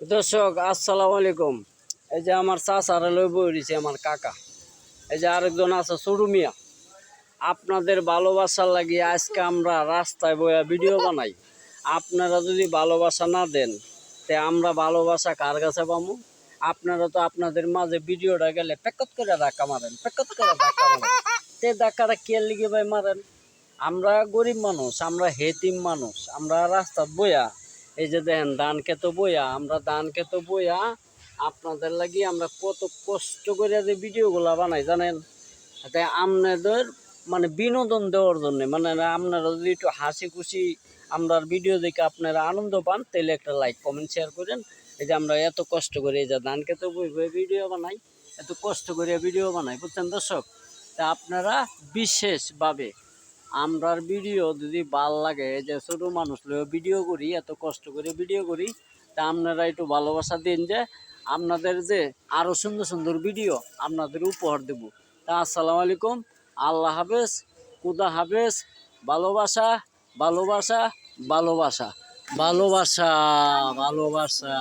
দর্শক আসসালামু আলাইকুম। এই যে আমার চাচারা লই বইছে আমার কাকা, এই যে আরেকজন আছে ছোটু মিয়া। আপনাদের ভালোবাসার লাগিয়ে আজকে আমরা রাস্তায় বইয়া ভিডিও বানাই। আপনারা যদি ভালোবাসা না দেন তে আমরা ভালোবাসা কার কাছে পাবো? আপনারা তো আপনাদের মাঝে ভিডিওটা গেলে প্যাকত করে ধাক্কা মারেন, প্যাকত করে ধাক্কা মারেন। তে ধাক্কাটা কে লিগে ভাই মারেন? আমরা গরিব মানুষ, আমরা হেতিম মানুষ, আমরা রাস্তা বইয়া এই যে দেখেন ধান খেত বইয়া, আমরা ধান খেত বইয়া আপনাদের লাগি আমরা কত কষ্ট করে যে ভিডিওগুলা বানাই জানেন। তাই আপনাদের মানে বিনোদন দেওয়ার জন্য, মানে আপনারা যদি একটু হাসি খুশি আমরা ভিডিও দেখে আপনারা আনন্দ পান তাহলে একটা লাইক কমেন্ট শেয়ার করেন। এই যে আমরা এত কষ্ট করে এই যে ধান খেতে বই বই ভিডিও বানাই, এত কষ্ট করে ভিডিও বানাই, বুঝছেন দর্শক? তা আপনারা বিশেষভাবে আমরার ভিডিও যদি ভাল লাগে, এই যে ছোটো মানুষ ভিডিও করি, এত কষ্ট করে ভিডিও করি, তা আপনারা একটু ভালোবাসা দিন যে আপনাদের যে আরও সুন্দর সুন্দর ভিডিও আপনাদের উপহার দেব। তা আসসালামু আলাইকুম, আল্লাহ হাফেজ, খুদা হাফেজ। ভালোবাসা ভালোবাসা ভালোবাসা ভালোবাসা ভালোবাসা।